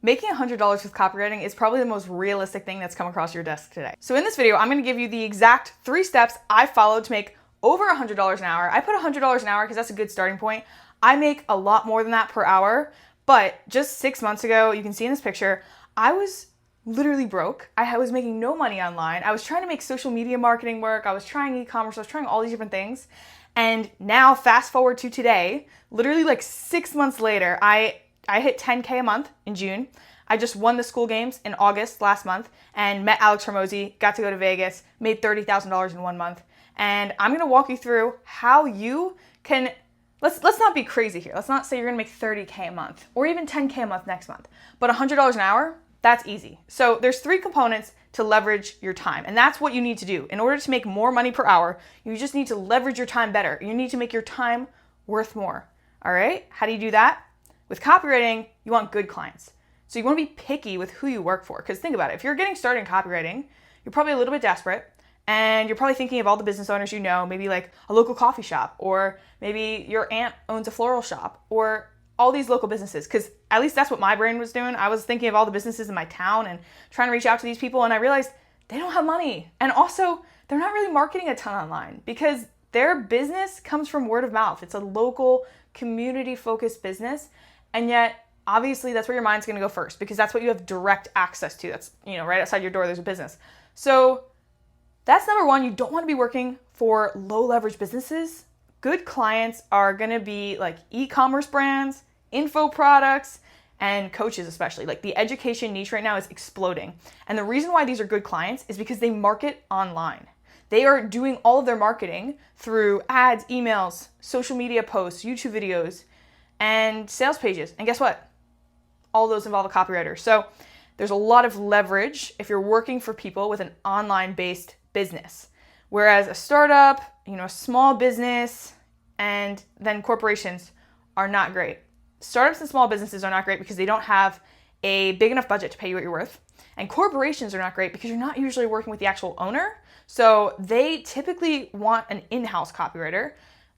Making $100 with copywriting is probably the most realistic thing that's come across your desk today. So in this video, I'm gonna give you the exact 3 steps I followed to make over $100 an hour. I put $100 an hour because that's a good starting point. I make a lot more than that per hour, but just 6 months ago, you can see in this picture, I was literally broke. I was making no money online. I was trying to make social media marketing work. I was trying e-commerce. I was trying all these different things. And now fast forward to today, literally like 6 months later, I hit 10K a month in June. I just won the school games in August last month and met Alex Hormozi, got to go to Vegas, made $30,000 in 1 month. And I'm gonna walk you through how you can, let's not be crazy here. Let's not say you're gonna make 30K a month or even 10K a month next month, but $100 an hour, that's easy. So there's 3 components to leverage your time. And that's what you need to do. In order to make more money per hour, you just need to leverage your time better. You need to make your time worth more. All right, how do you do that? With copywriting, you want good clients. So you want to be picky with who you work for. Because think about it, if you're getting started in copywriting, you're probably a little bit desperate and you're probably thinking of all the business owners you know, maybe like a local coffee shop, or maybe your aunt owns a floral shop, or all these local businesses. Because at least that's what my brain was doing. I was thinking of all the businesses in my town and trying to reach out to these people, and I realized they don't have money. And also, they're not really marketing a ton online because their business comes from word of mouth. It's a local, community-focused business. And yet, obviously, that's where your mind's gonna go first because that's what you have direct access to. That's, right outside your door, there's a business. So that's number one. You don't wanna be working for low leverage businesses. Good clients are gonna be like e-commerce brands, info products, and coaches especially. Like the education niche right now is exploding. And the reason why these are good clients is because they market online. They are doing all of their marketing through ads, emails, social media posts, YouTube videos, and sales pages. And guess what? All those involve a copywriter. So there's a lot of leverage if you're working for people with an online-based business. Whereas a startup, a small business, and then corporations are not great. Startups and small businesses are not great because they don't have a big enough budget to pay you what you're worth. And corporations are not great because you're not usually working with the actual owner. So they typically want an in-house copywriter.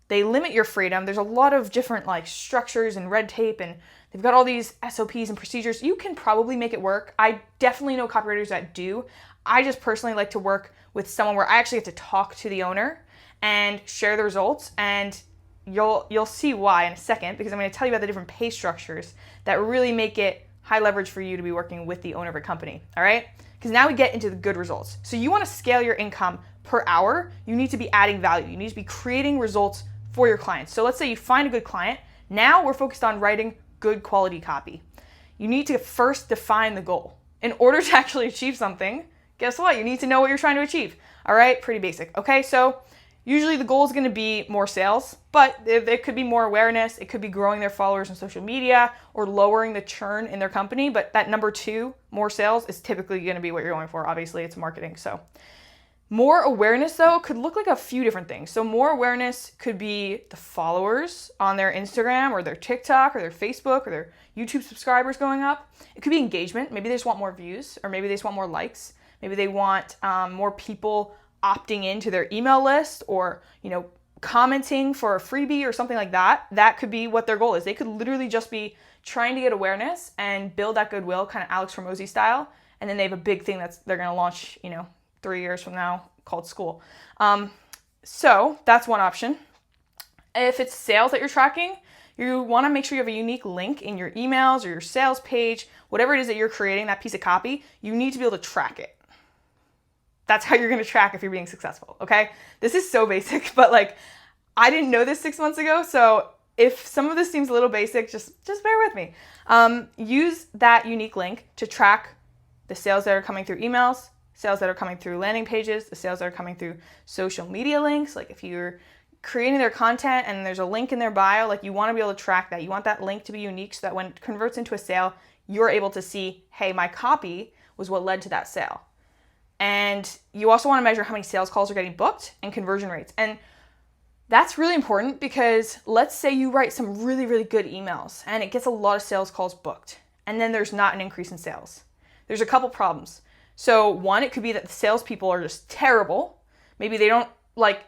They limit your freedom. There's a lot of different structures and red tape, and they've got all these SOPs and procedures. You can probably make it work. I definitely know copywriters that do. I just personally like to work with someone where I actually get to talk to the owner and share the results, and you'll see why in a second, because I'm going to tell you about the different pay structures that really make it high leverage for you to be working with the owner of a company, all right? Because now we get into the good results. So you want to scale your income per hour. You need to be adding value. You need to be creating results for your clients. So let's say you find a good client. Now we're focused on writing good quality copy. You need to first define the goal. In order to actually achieve something, guess what? You need to know what you're trying to achieve. All right, pretty basic. Okay, so usually the goal is going to be more sales, but it could be more awareness. It could be growing their followers on social media or lowering the churn in their company. But that number 2, more sales, is typically going to be what you're going for. Obviously, it's marketing. So more awareness, though, could look like a few different things. So more awareness could be the followers on their Instagram or their TikTok or their Facebook or their YouTube subscribers going up. It could be engagement. Maybe they just want more views, or maybe they just want more likes. Maybe they want more people opting into their email list, or commenting for a freebie or something like that. That could be what their goal is. They could literally just be trying to get awareness and build that goodwill, kind of Alex Hormozi style. And then they have a big thing they're going to launch, 3 years from now, called school. So that's one option. If it's sales that you're tracking, you want to make sure you have a unique link in your emails or your sales page, whatever it is that you're creating, that piece of copy, you need to be able to track it. That's how you're going to track if you're being successful, okay? This is so basic, but I didn't know this 6 months ago, so if some of this seems a little basic, just bear with me. Use that unique link to track the sales that are coming through emails, sales that are coming through landing pages, the sales that are coming through social media links. Like if you're creating their content and there's a link in their bio, you want to be able to track that. You want that link to be unique so that when it converts into a sale, you're able to see, hey, my copy was what led to that sale. And you also want to measure how many sales calls are getting booked and conversion rates. And that's really important because let's say you write some really, really good emails and it gets a lot of sales calls booked, and then there's not an increase in sales. There's a couple problems. So one, it could be that the salespeople are just terrible. Maybe they don't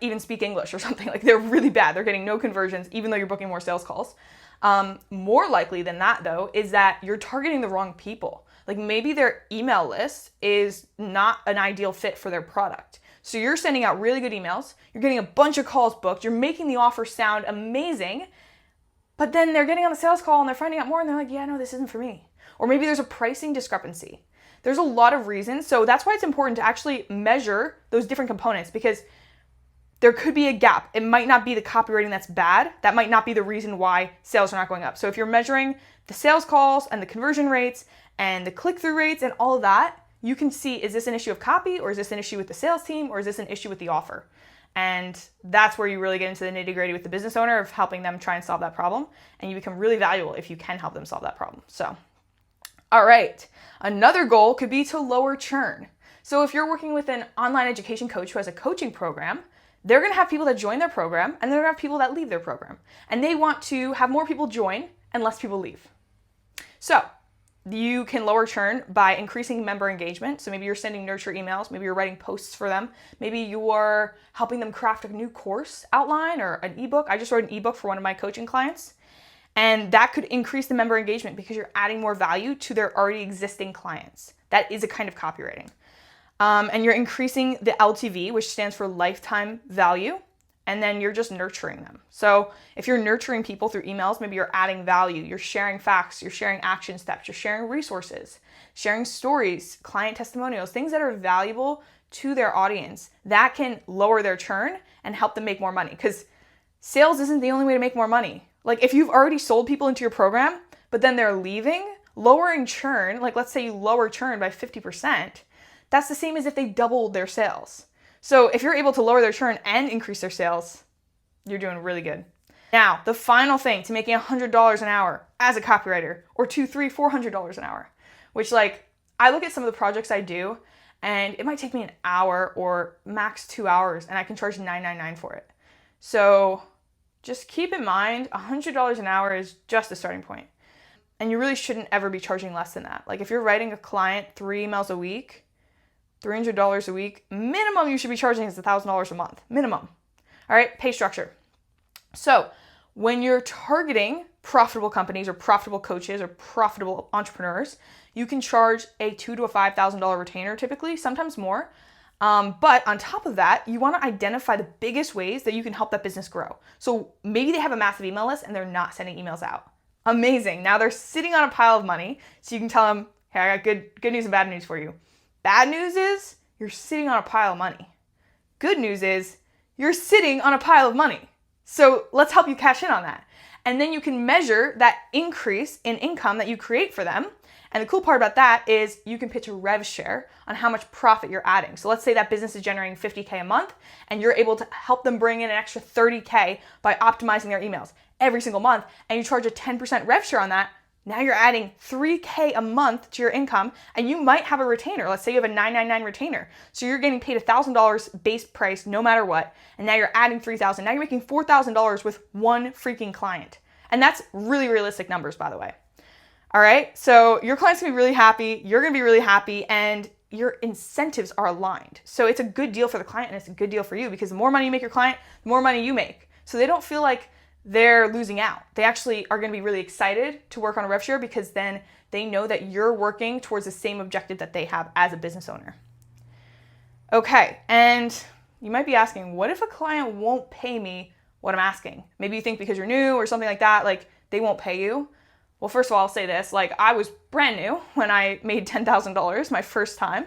even speak English or something. They're really bad. They're getting no conversions even though you're booking more sales calls. More likely than that, though, is that you're targeting the wrong people. Like maybe their email list is not an ideal fit for their product. So you're sending out really good emails, you're getting a bunch of calls booked, you're making the offer sound amazing, but then they're getting on the sales call and they're finding out more and they're like, yeah, no, this isn't for me. Or maybe there's a pricing discrepancy. There's a lot of reasons. So that's why it's important to actually measure those different components, because there could be a gap. It might not be the copywriting that's bad. That might not be the reason why sales are not going up. So if you're measuring the sales calls and the conversion rates and the click-through rates and all of that, you can see, is this an issue of copy, or is this an issue with the sales team, or is this an issue with the offer? And that's where you really get into the nitty-gritty with the business owner of helping them try and solve that problem. And you become really valuable if you can help them solve that problem. So, all right. Another goal could be to lower churn. So if you're working with an online education coach who has a coaching program, they're going to have people that join their program and they're going to have people that leave their program. And they want to have more people join and less people leave. So you can lower churn by increasing member engagement. So maybe you're sending nurture emails, maybe you're writing posts for them, maybe you're helping them craft a new course outline or an ebook. I just wrote an ebook for one of my coaching clients, and that could increase the member engagement because you're adding more value to their already existing clients. That is a kind of copywriting. And you're increasing the LTV, which stands for lifetime value. And then you're just nurturing them. So if you're nurturing people through emails, maybe you're adding value, you're sharing facts, you're sharing action steps, you're sharing resources, sharing stories, client testimonials, things that are valuable to their audience. That can lower their churn and help them make more money, because sales isn't the only way to make more money. Like if you've already sold people into your program, but then they're leaving, lowering churn, like let's say you lower churn by 50%, that's the same as if they doubled their sales. So if you're able to lower their churn and increase their sales, you're doing really good. Now, the final thing to making $100 an hour as a copywriter, or $200, $300, $400 an hour, which like I look at some of the projects I do and it might take me an hour or max 2 hours and I can charge $9.99 for it. So just keep in mind, $100 an hour is just the starting point. And you really shouldn't ever be charging less than that. Like if you're writing a client 3 emails a week, $300 a week, minimum you should be charging is $1,000 a month, minimum. All right, pay structure. So when you're targeting profitable companies or profitable coaches or profitable entrepreneurs, you can charge a $2,000 to $5,000 retainer typically, sometimes more. But on top of that, you want to identify the biggest ways that you can help that business grow. So maybe they have a massive email list and they're not sending emails out. Amazing. Now they're sitting on a pile of money. So you can tell them, hey, I got good news and bad news for you. Bad news is you're sitting on a pile of money. Good news is you're sitting on a pile of money. So let's help you cash in on that. And then you can measure that increase in income that you create for them. And the cool part about that is you can pitch a rev share on how much profit you're adding. So let's say that business is generating $50K a month and you're able to help them bring in an extra $30K by optimizing their emails every single month, and you charge a 10% rev share on that. Now you're adding $3K a month to your income, and you might have a retainer. Let's say you have a $9.99 retainer. So you're getting paid $1,000 base price no matter what. And now you're adding $3,000. Now you're making $4,000 with one freaking client. And that's really realistic numbers, by the way. All right. So your client's gonna be really happy. You're gonna be really happy, and your incentives are aligned. So it's a good deal for the client and it's a good deal for you, because the more money you make your client, the more money you make. So they don't feel like they're losing out. They actually are going to be really excited to work on a rev share, because then they know that you're working towards the same objective that they have as a business owner. Okay, and you might be asking, what if a client won't pay me what I'm asking? Maybe you think because you're new or something like that, like they won't pay you. Well, first of all, I'll say this, like I was brand new when I made $10,000 my first time.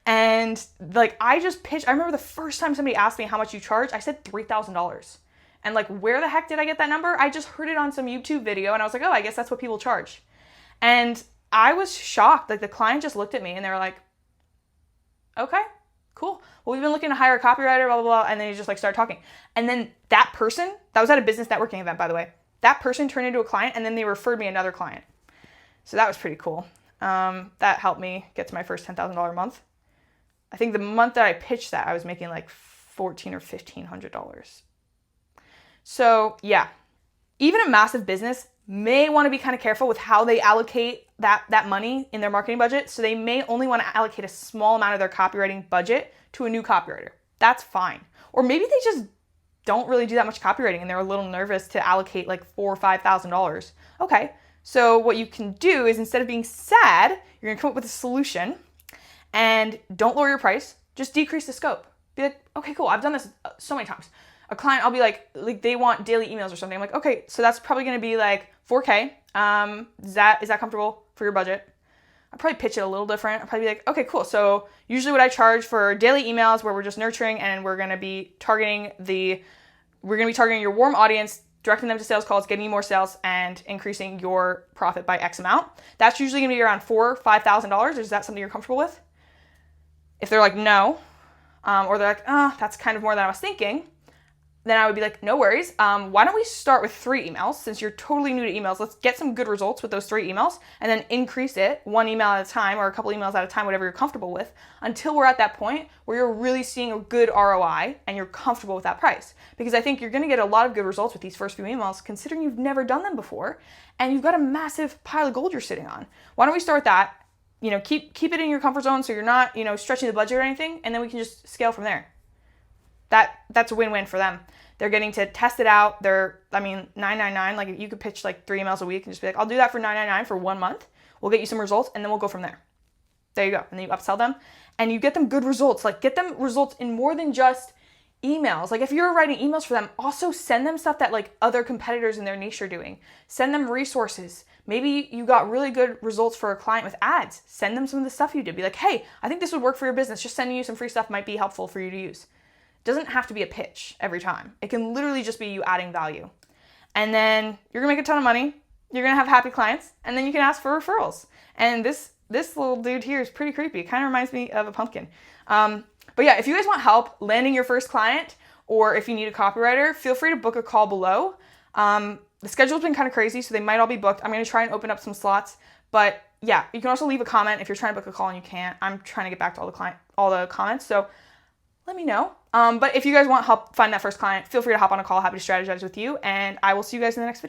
And like I just pitched, I remember the first time somebody asked me how much you charge, I said $3,000. And like, where the heck did I get that number? I just heard it on some YouTube video and I was like, oh, I guess that's what people charge. And I was shocked. Like the client just looked at me and they were like, okay, cool. Well, we've been looking to hire a copywriter, blah, blah, blah. And then he just like started talking. And then that person, that was at a business networking event, by the way, that person turned into a client and then they referred me another client. So that was pretty cool. That helped me get to my first $10,000 a month. I think the month that I pitched that, I was making like $1,400 or $1,500. So yeah, even a massive business may want to be kind of careful with how they allocate that money in their marketing budget. So they may only want to allocate a small amount of their copywriting budget to a new copywriter. That's fine. Or maybe they just don't really do that much copywriting and they're a little nervous to allocate like $4,000 or $5,000. Okay, so what you can do is instead of being sad, you're gonna come up with a solution and don't lower your price, just decrease the scope. Be like, okay, cool, I've done this so many times. A client, I'll be like they want daily emails or something. I'm like, okay, so that's probably gonna be like $4K. Is that comfortable for your budget? I'll probably pitch it a little different. I'll probably be like, okay, cool. So usually what I charge for daily emails where we're just nurturing and we're gonna be targeting your warm audience, directing them to sales calls, getting you more sales, and increasing your profit by X amount. That's usually gonna be around $4,000 or $5,000. Is that something you're comfortable with? If they're like, no, or they're like, that's kind of more than I was thinking, then I would be like, no worries. Why don't we start with 3 emails? Since you're totally new to emails, let's get some good results with those 3 emails and then increase it 1 email at a time or a couple emails at a time, whatever you're comfortable with, until we're at that point where you're really seeing a good ROI and you're comfortable with that price. Because I think you're gonna get a lot of good results with these first few emails considering you've never done them before and you've got a massive pile of gold you're sitting on. Why don't we start with that? Keep it in your comfort zone so you're not, stretching the budget or anything, and then we can just scale from there. That's a win-win for them. They're getting to test it out. $9.99, like you could pitch like 3 emails a week and just be like, I'll do that for $9.99 for 1 month. We'll get you some results and then we'll go from there. There you go. And then you upsell them and you get them good results. Like get them results in more than just emails. Like if you're writing emails for them, also send them stuff that like other competitors in their niche are doing. Send them resources. Maybe you got really good results for a client with ads. Send them some of the stuff you did. Be like, hey, I think this would work for your business. Just sending you some free stuff might be helpful for you to use. Doesn't have to be a pitch every time. It can literally just be you adding value. And then you're gonna make a ton of money. You're gonna have happy clients, and then you can ask for referrals. And this little dude here is pretty creepy. It kind of reminds me of a pumpkin. But yeah, if you guys want help landing your first client, or if you need a copywriter, feel free to book a call below. The schedule's been kind of crazy, so they might all be booked. I'm gonna try and open up some slots. But yeah, you can also leave a comment if you're trying to book a call and you can't. I'm trying to get back to all the comments, so let me know. But if you guys want help find that first client, feel free to hop on a call. Happy to strategize with you, and I will see you guys in the next video.